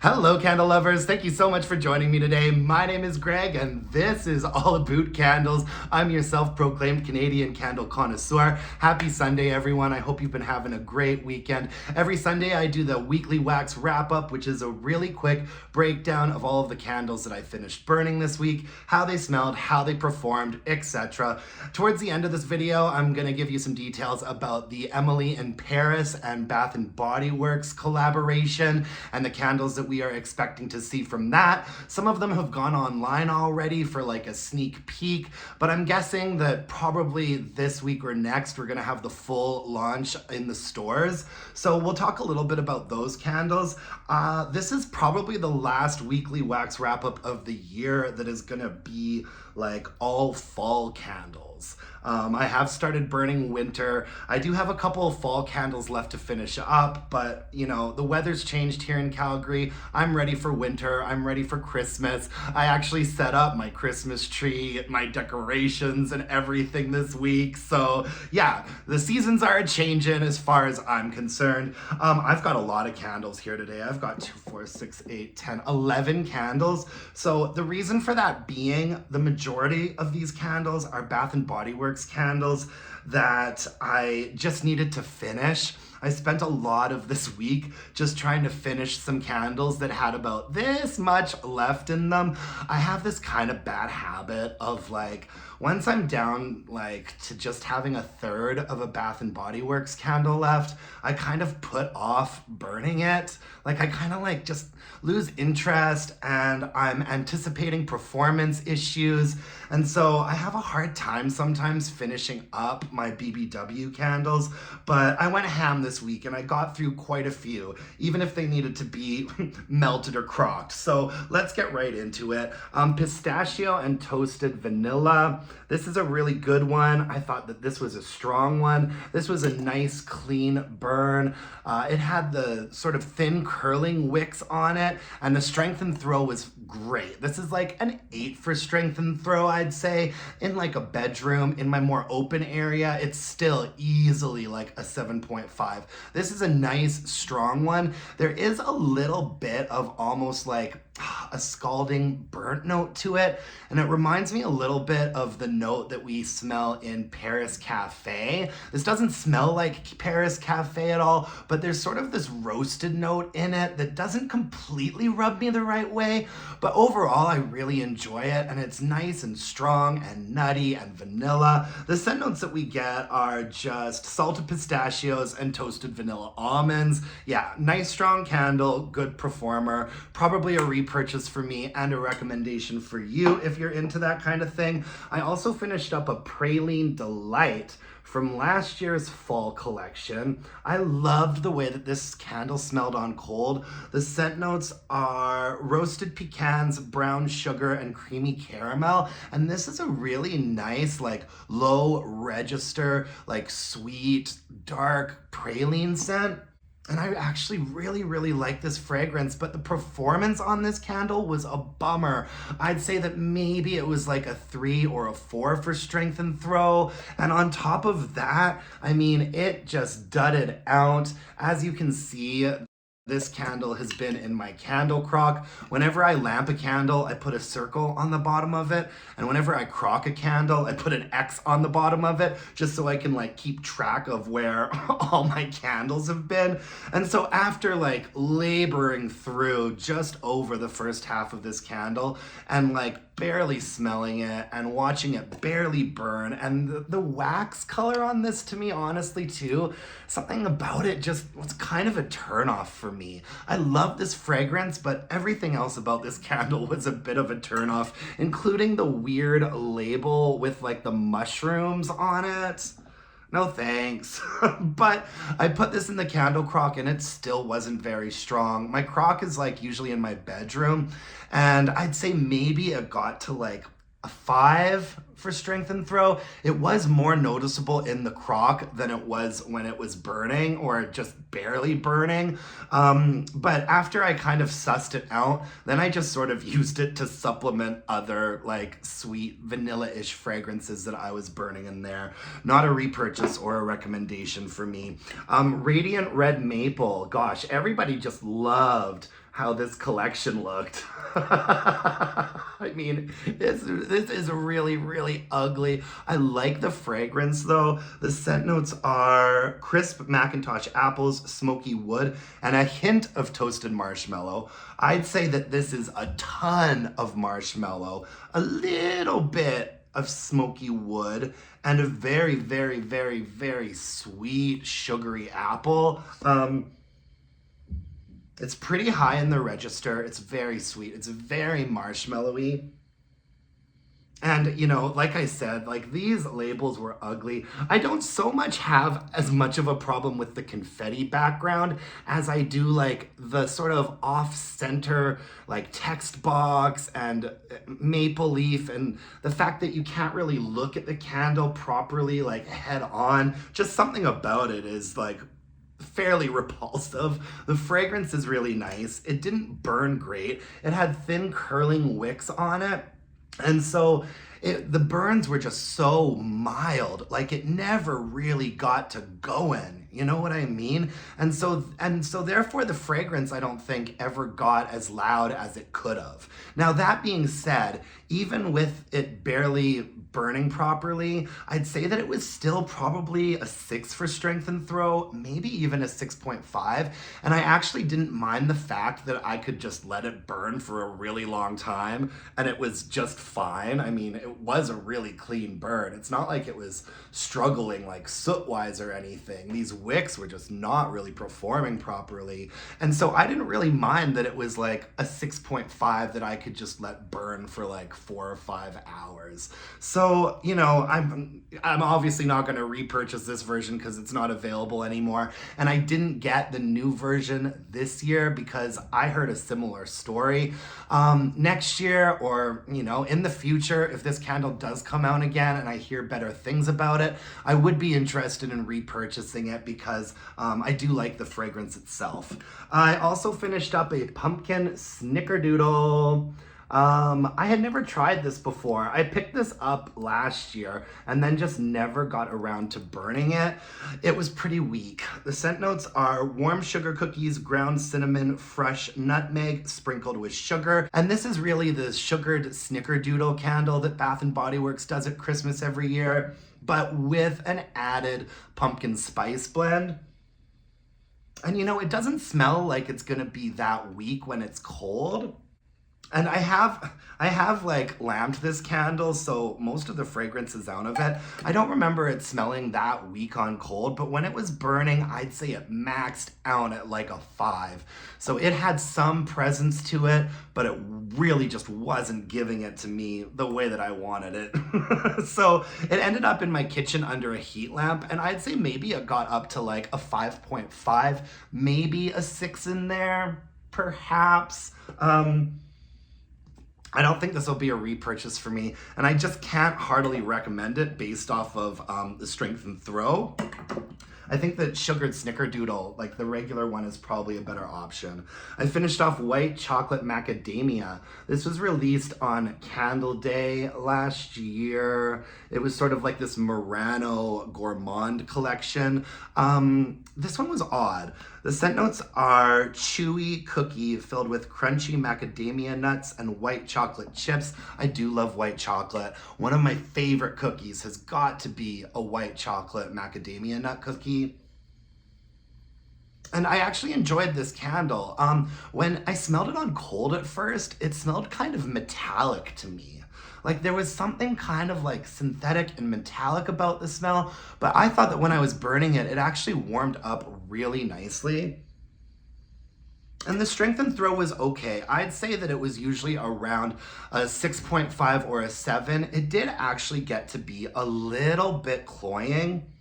Hello candle lovers, thank you so much for joining me today. My name is Greg and this is all Aboot candles. I'm your self-proclaimed Canadian candle connoisseur. Happy Sunday everyone, I hope you've been having a great weekend. Every Sunday I do the weekly wax wrap up, which is a really quick breakdown of all of the candles that I finished burning this week, how they smelled, how they performed, etc. Towards the end of this video, I'm gonna give you some details about the Emily in Paris and Bath & Body Works collaboration and the candles that we are expecting to see from that. Some of them have gone online already for like a sneak peek, but I'm guessing that probably this week or next we're gonna have the full launch in the stores. So we'll talk a little bit about those candles. This is probably the last weekly wax wrap up of the year that is gonna be like all fall candles. I have started burning winter. I do have a couple of fall candles left to finish up, but you know, the weather's changed here in Calgary. I'm ready for winter. I'm ready for Christmas. I actually set up my Christmas tree, my decorations and everything this week. So yeah, the seasons are changing as far as I'm concerned. I've got a lot of candles here today. I've got 2, 4, 6, 8, 10, 11 candles. So the reason for that being the majority of these candles are Bath & Body Works candles that I just needed to finish. I spent a lot of this week just trying to finish some candles that had about this much left in them. I have this kind of bad habit of like, once I'm down like to just having a third of a Bath & Body Works candle left, I kind of put off burning it. Like I kind of like just lose interest and I'm anticipating performance issues. And so I have a hard time sometimes finishing up my BBW candles, but I went ham this week and I got through quite a few, even if they needed to be melted or crocked. So let's get right into it. Pistachio and toasted vanilla. This is a really good one. I thought that this was a strong one. This was a nice clean burn. It had the sort of thin curling wicks on it and the strength and throw was great. This is like an 8 for strength and throw, I'd say. In like a bedroom, in my more open area, it's still easily like a 7.5. This is a nice strong one. There is a little bit of almost like a scalding burnt note to it, and it reminds me a little bit of the note that we smell in Paris Cafe. This doesn't smell like Paris Cafe at all, but there's sort of this roasted note in it that doesn't completely rub me the right way, but overall I really enjoy it, and it's nice and strong and nutty and vanilla. The scent notes that we get are just salted pistachios and toasted vanilla almonds. Yeah, nice strong candle, good performer, probably a repurchase for me and a recommendation for you if you're into that kind of thing. I also finished up a Praline Delight from last year's fall collection. I loved the way that this candle smelled on cold. The scent notes are roasted pecans, brown sugar, and creamy caramel. And this is a really nice, like low register, like sweet, dark praline scent. And I actually really like this fragrance, but the performance on this candle was a bummer. I'd say that maybe it was like a 3 or a 4 for strength and throw. And on top of that, I mean, it just dudded out. As you can see, this candle has been in my candle crock. Whenever I lamp a candle, I put a circle on the bottom of it. And whenever I crock a candle, I put an X on the bottom of it, just so I can like keep track of where all my candles have been. And so after like laboring through just over the first half of this candle and like barely smelling it and watching it barely burn, and the wax color on this, to me honestly too, something about it just was kind of a turnoff for me. I love this fragrance, but everything else about this candle was a bit of a turnoff, including the weird label with like the mushrooms on it. No thanks. But I put this in the candle crock and it still wasn't very strong. My crock is like usually in my bedroom, and I'd say maybe it got to like a 5 for strength and throw. It was more noticeable in the crock than it was when it was burning or just barely burning. But after I kind of sussed it out, then I just sort of used it to supplement other like sweet vanilla-ish fragrances that I was burning in there. Not a repurchase or a recommendation for me. Radiant Red Maple, gosh, everybody just loved how this collection looked. I mean, this is really, really ugly. I like the fragrance though. The scent notes are crisp Macintosh apples, smoky wood, and a hint of toasted marshmallow. I'd say that this is a ton of marshmallow, a little bit of smoky wood, and a very, very, very, very sweet, sugary apple. It's pretty high in the register. It's very sweet. It's very marshmallowy. And, you know, like I said, like these labels were ugly. I don't so much have as much of a problem with the confetti background as I do like the sort of off-center like text box and maple leaf, and the fact that you can't really look at the candle properly like head on. Just something about it is like fairly repulsive. The fragrance is really nice. It didn't burn great. It had thin curling wicks on it. And so the burns were just so mild, like it never really got to going, you know what I mean? And so therefore the fragrance I don't think ever got as loud as it could have. Now that being said, even with it barely burning properly, I'd say that it was still probably a 6 for strength and throw, maybe even a 6.5. And I actually didn't mind the fact that I could just let it burn for a really long time and it was just fine. I mean, it was a really clean burn. It's not like it was struggling like soot-wise or anything. These wicks were just not really performing properly. And so I didn't really mind that it was like a 6.5 that I could just let burn for like 4 or 5 hours. So, you know, I'm obviously not going to repurchase this version because it's not available anymore. And I didn't get the new version this year because I heard a similar story. Next year, or, you know, in the future, if this candle does come out again and I hear better things about it, I would be interested in repurchasing it because I do like the fragrance itself. I also finished up a pumpkin Snickerdoodle. I had never tried this before. I picked this up last year and then just never got around to burning it. It was pretty weak. The scent notes are warm sugar cookies, ground cinnamon, fresh nutmeg sprinkled with sugar. And this is really the sugared Snickerdoodle candle that Bath & Body Works does at Christmas every year, but with an added pumpkin spice blend. And you know, it doesn't smell like it's gonna be that weak when it's cold. And I have like lamped this candle, so most of the fragrance is out of it. I don't remember it smelling that weak on cold, but when it was burning, I'd say it maxed out at like a 5. So it had some presence to it, but it really just wasn't giving it to me the way that I wanted it. So it ended up in my kitchen under a heat lamp, and I'd say maybe it got up to like a 5.5, maybe a 6 in there, perhaps. I don't think this will be a repurchase for me, and I just can't heartily recommend it based off of the strength and throw. I think that sugared Snickerdoodle, like the regular one, is probably a better option. I finished off White Chocolate Macademia. This was released on Candle Day last year. It was sort of like this Murano Gourmand collection. This one was odd. The scent notes are chewy cookie filled with crunchy macadamia nuts and white chocolate chips. I do love white chocolate. One of my favorite cookies has got to be a white chocolate macadamia nut cookie. And I actually enjoyed this candle. When I smelled it on cold at first, it smelled kind of metallic to me. Like there was something kind of like synthetic and metallic about the smell, but I thought that when I was burning it, it actually warmed up really nicely. And the strength and throw was okay. I'd say that it was usually around a 6.5 or a 7. It did actually get to be a little bit cloying.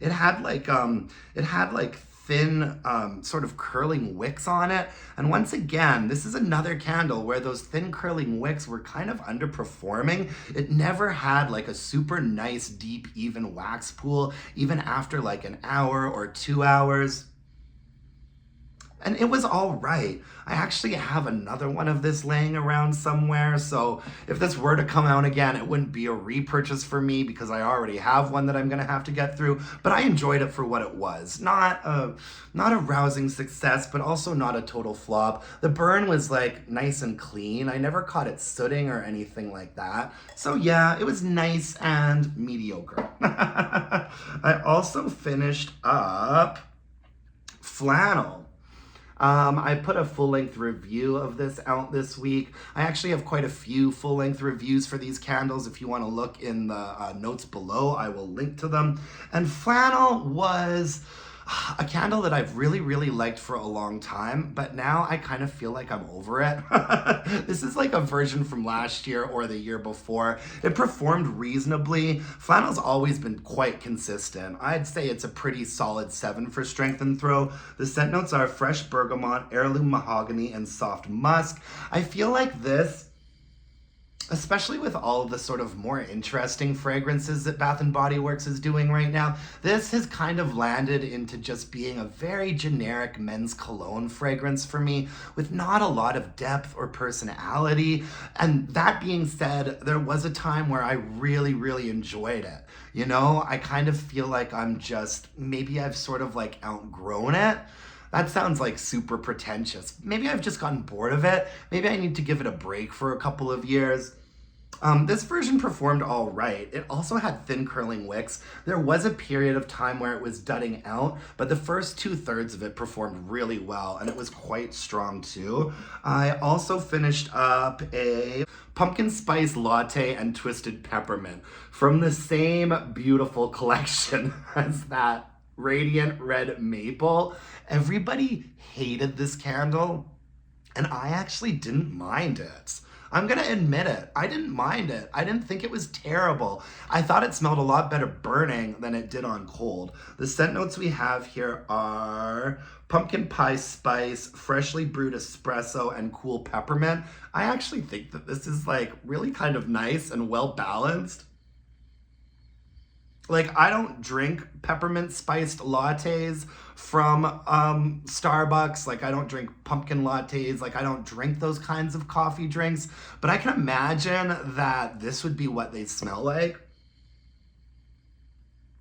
It had like thin sort of curling wicks on it. And once again, this is another candle where those thin curling wicks were kind of underperforming. It never had like a super nice, deep, even wax pool, even after like an hour or 2 hours. and it was all right. I actually have another one of this laying around somewhere, so if this were to come out again, it wouldn't be a repurchase for me because I already have one that I'm gonna have to get through, but I enjoyed it for what it was. Not a rousing success, but also not a total flop. The burn was like nice and clean. I never caught it sooting or anything like that. So yeah, it was nice and mediocre. I also finished up Flannel. I put a full-length review of this out this week. I actually have quite a few full-length reviews for these candles. If you want to look in the notes below, I will link to them. And Flannel was a candle that I've really, really liked for a long time, but now I kind of feel like I'm over it. This is like a version from last year or the year before. It performed reasonably. Flannel's always been quite consistent. I'd say it's a pretty solid 7 for strength and throw. The scent notes are fresh bergamot, heirloom mahogany, and soft musk. I feel like this, especially with all of the sort of more interesting fragrances that Bath & Body Works is doing right now, this has kind of landed into just being a very generic men's cologne fragrance for me with not a lot of depth or personality. And that being said, there was a time where I really, really enjoyed it. You know, I kind of feel like maybe I've sort of like outgrown it. That sounds like super pretentious. Maybe I've just gotten bored of it. Maybe I need to give it a break for a couple of years. This version performed all right. It also had thin curling wicks. There was a period of time where it was dudding out, but the first 2/3 of it performed really well, and it was quite strong too. I also finished up a pumpkin spice latte and twisted peppermint from the same beautiful collection as that Radiant Red Maple. Everybody hated this candle, and I actually didn't mind it. I'm gonna admit it. I didn't mind it. I didn't think it was terrible. I thought it smelled a lot better burning than it did on cold. The scent notes we have here are pumpkin pie spice, freshly brewed espresso, and cool peppermint. I actually think that this is like really kind of nice and well balanced. Like, I don't drink peppermint spiced lattes from Starbucks. Like, I don't drink pumpkin lattes. Like, I don't drink those kinds of coffee drinks. But I can imagine that this would be what they smell like.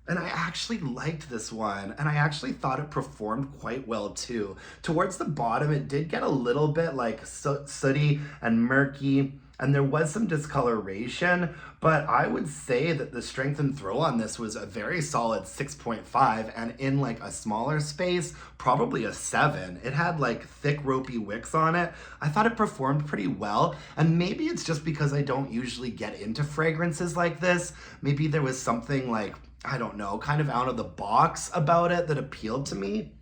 And I actually liked this one, and I actually thought it performed quite well too. Towards the bottom, it did get a little bit like sooty and murky, and there was some discoloration, but I would say that the strength and throw on this was a very solid 6.5, and in like a smaller space, probably a 7. It had like thick ropey wicks on it. I thought it performed pretty well, and maybe it's just because I don't usually get into fragrances like this. Maybe there was something like, I don't know, kind of out of the box about it that appealed to me.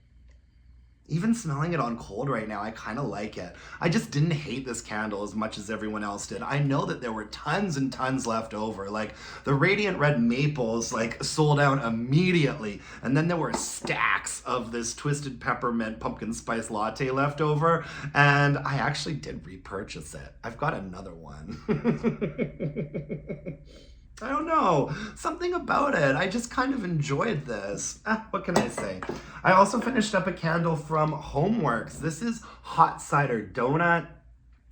Even smelling it on cold right now, I kind of like it. I just didn't hate this candle as much as everyone else did. I know that there were tons and tons left over. Like, the Radiant Red Maples like sold out immediately, and then there were stacks of this Twisted Peppermint Pumpkin Spice Latte left over, and I actually did repurchase it. I've got another one. I don't know, something about it. I just kind of enjoyed this. What can I say? I also finished up a candle from Homeworx. This is Hot Cider Donut.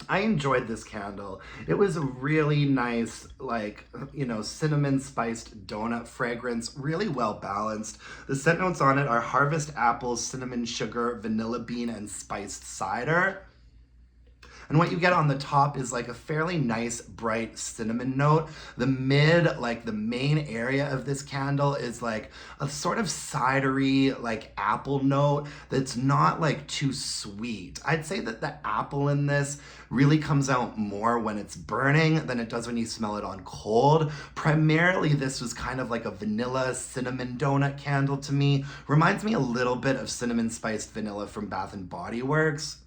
I enjoyed this candle. It was a really nice, like, you know, cinnamon spiced donut fragrance, really well balanced. The scent notes on it are harvest apples, cinnamon sugar, vanilla bean, and spiced cider. And what you get on the top is like a fairly nice, bright cinnamon note. The main area of this candle is like a sort of cidery, like apple note that's not like too sweet. I'd say that the apple in this really comes out more when it's burning than it does when you smell it on cold. Primarily, this was kind of like a vanilla cinnamon donut candle to me. Reminds me a little bit of cinnamon spiced vanilla from Bath & Body Works.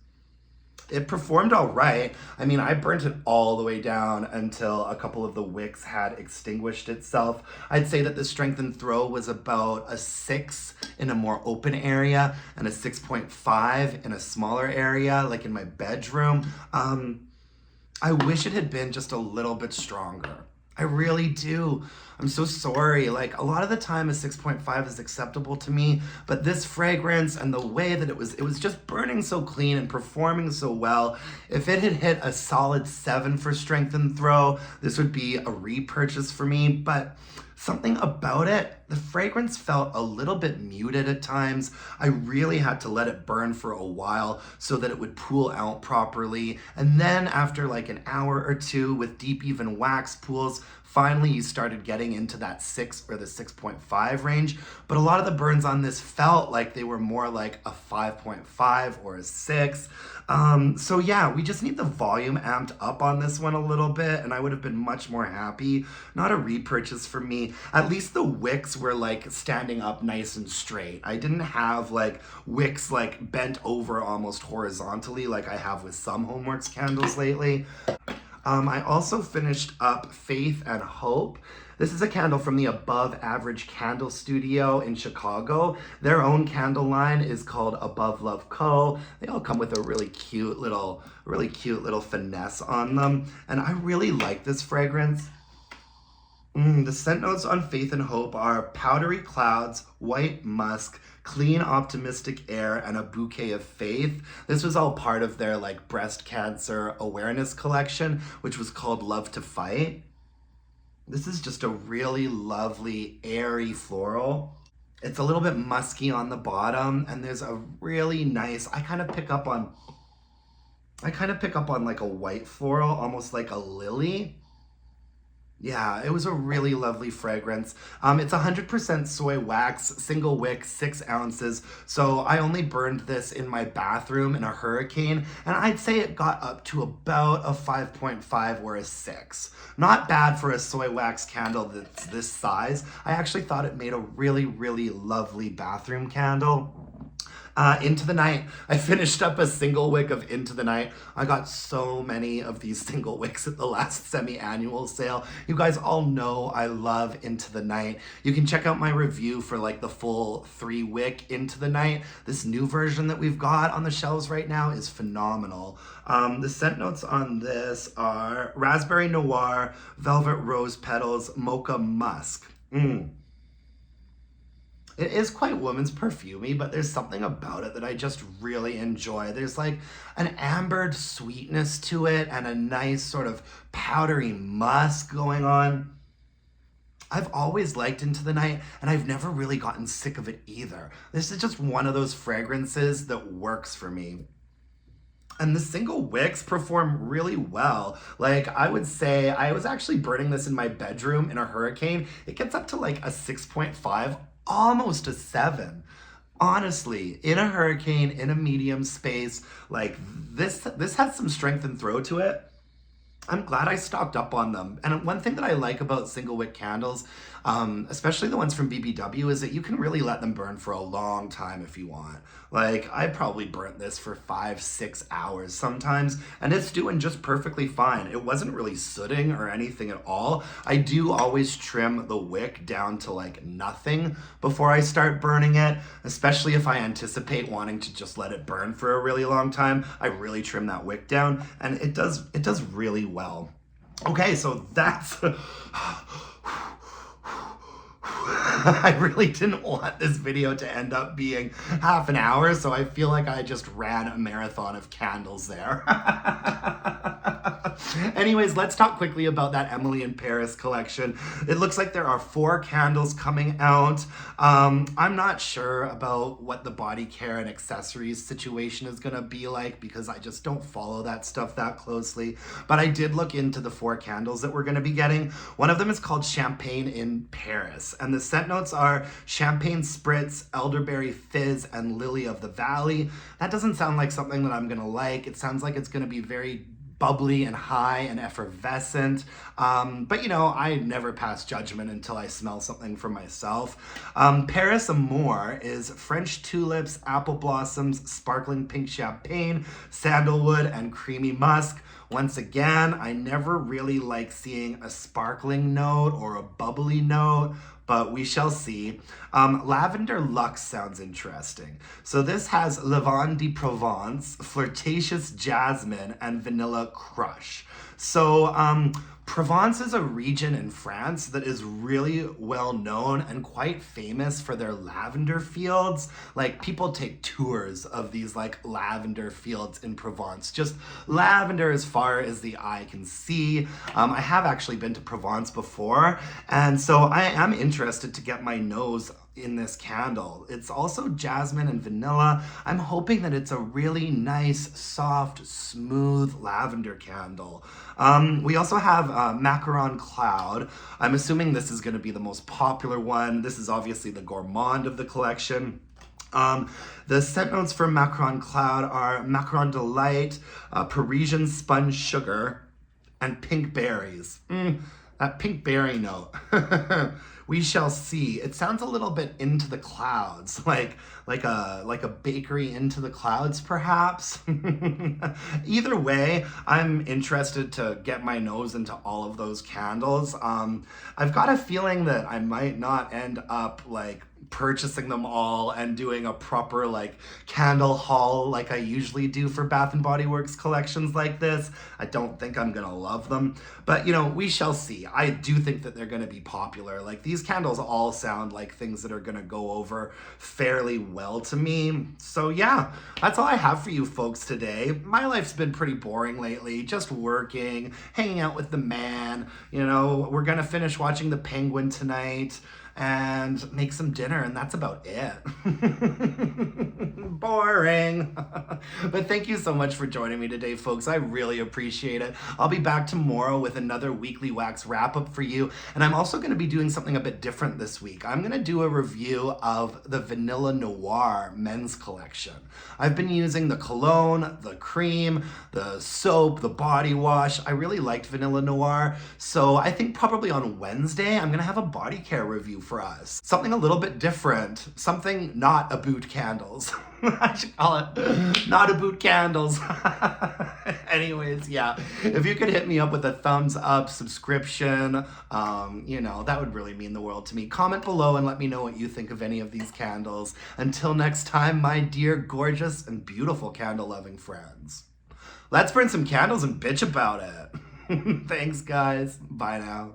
It performed all right. I mean, I burnt it all the way down until a couple of the wicks had extinguished itself. I'd say that the strength and throw was about a 6 in a more open area and a 6.5 in a smaller area, like in my bedroom. I wish it had been just a little bit stronger. I really do. I'm so sorry. Like a lot of the time a 6.5 is acceptable to me, but this fragrance and the way that it was just burning so clean and performing so well. If it had hit a solid 7 for strength and throw, this would be a repurchase for me, but something about it, the fragrance felt a little bit muted at times. I really had to let it burn for a while so that it would pool out properly. And then after like an hour or two with deep even wax pools, finally you started getting into that 6 or the 6.5 range. But a lot of the burns on this felt like they were more like a 5.5 or a 6. So yeah, we just need the volume amped up on this one a little bit, and I would have been much more happy. Not a repurchase for me. At least the wicks were like standing up nice and straight. I didn't have like wicks like bent over almost horizontally like I have with some Homeworx candles lately. I also finished up Faith and Hope. This is a candle from the Above Average Candle Studio in Chicago. Their own candle line is called Above Love Co. They all come with a really cute little finesse on them. And I really like this fragrance. The scent notes on Faith and Hope are powdery clouds, white musk, clean optimistic air, and a bouquet of faith. This was all part of their like breast cancer awareness collection, which was called Love to Fight. This is just a really lovely, airy floral. It's a little bit musky on the bottom, and there's a really nice, I kind of pick up on like a white floral, almost like a lily. Yeah, it was a really lovely fragrance. It's 100% soy wax, single wick, 6 ounces. So I only burned this in my bathroom in a hurricane, and I'd say it got up to about a 5.5 or a 6. Not bad for a soy wax candle that's this size. I actually thought it made a really, really lovely bathroom candle. Into the Night. I finished up a single wick of Into the Night. I got so many of these single wicks at the last semi-annual sale. You guys all know I love Into the Night. You can check out my review for like the full 3 wick Into the Night. This new version that we've got on the shelves right now is phenomenal. The scent notes on this are Raspberry Noir, Velvet Rose Petals, Mocha Musk. It is quite woman's perfumey, but there's something about it that I just really enjoy. There's like an ambered sweetness to it and a nice sort of powdery musk going on. I've always liked Into the Night, and I've never really gotten sick of it either. This is just one of those fragrances that works for me. And the single wicks perform really well. Like, I would say, I was actually burning this in my bedroom in a hurricane. It gets up to like a 6.5, almost a 7. Honestly, in a hurricane, in a medium space, like this has some strength and throw to it. I'm glad I stocked up on them. And one thing that I like about single wick candles, especially the ones from BBW, is that you can really let them burn for a long time if you want. Like, I probably burnt this for 5-6 hours sometimes, and it's doing just perfectly fine. It wasn't really sooting or anything at all. I do always trim the wick down to like nothing before I start burning it, especially if I anticipate wanting to just let it burn for a really long time. I really trim that wick down, and it does really well. Okay, so that's I really didn't want this video to end up being half an hour, so I feel like I just ran a marathon of candles there. Anyways, let's talk quickly about that Emily in Paris collection. It looks like there are 4 candles coming out. I'm not sure about what the body care and accessories situation is gonna be like because I just don't follow that stuff that closely. But I did look into the 4 candles that we're gonna be getting. One of them is called Champagne in Paris, and the scent notes are Champagne Spritz, Elderberry Fizz, and Lily of the Valley. That doesn't sound like something that I'm gonna like. It sounds like it's gonna be very bubbly and high and effervescent. But you know, I never pass judgment until I smell something for myself. Paris Amour is French tulips, apple blossoms, sparkling pink champagne, sandalwood, and creamy musk. Once again, I never really like seeing a sparkling note or a bubbly note, but we shall see. Lavender Luxe sounds interesting. So this has Lavande de Provence, Flirtatious Jasmine, and Vanilla Crush. So Provence is a region in France that is really well known and quite famous for their lavender fields. Like, people take tours of these like lavender fields in Provence. Just lavender as far as the eye can see. I have actually been to Provence before, and so I am interested to get my nose in this candle. It's also jasmine and vanilla. I'm hoping that it's a really nice, soft, smooth lavender candle. We also have Macaron Cloud. I'm assuming this is going to be the most popular one. This is obviously the gourmand of the collection. The scent notes for Macaron Cloud are Macaron Delight, Parisian Sponge Sugar, and pink berries. That pink berry note. We shall see. It sounds a little bit into the clouds, like a bakery into the clouds, perhaps. Either way, I'm interested to get my nose into all of those candles. I've got a feeling that I might not end up like purchasing them all and doing a proper like candle haul like I usually do for Bath and Body Works collections like this. I don't think I'm gonna love them, but you know, we shall see. I do think that they're gonna be popular. Like, these candles all sound like things that are gonna go over fairly well to me. So yeah, that's all I have for you folks today. My life's been pretty boring lately, just working, hanging out with the man. You know, we're gonna finish watching The Penguin tonight and make some dinner, and that's about it. Boring. But thank you so much for joining me today, folks. I really appreciate it. I'll be back tomorrow with another weekly wax wrap-up for you, and I'm also going to be doing something a bit different this week. I'm going to do a review of the Vanilla Noir men's collection. I've been using the cologne, the cream, the soap, the body wash. I really liked Vanilla Noir, so I think probably on Wednesday I'm going to have a body care review for us. Something a little bit different. Something not Aboot candles. I should call it not Aboot candles. Anyways, yeah. If you could hit me up with a thumbs up, subscription, you know, that would really mean the world to me. Comment below and let me know what you think of any of these candles. Until next time, my dear, gorgeous, and beautiful candle-loving friends. Let's burn some candles and bitch about it. Thanks, guys. Bye now.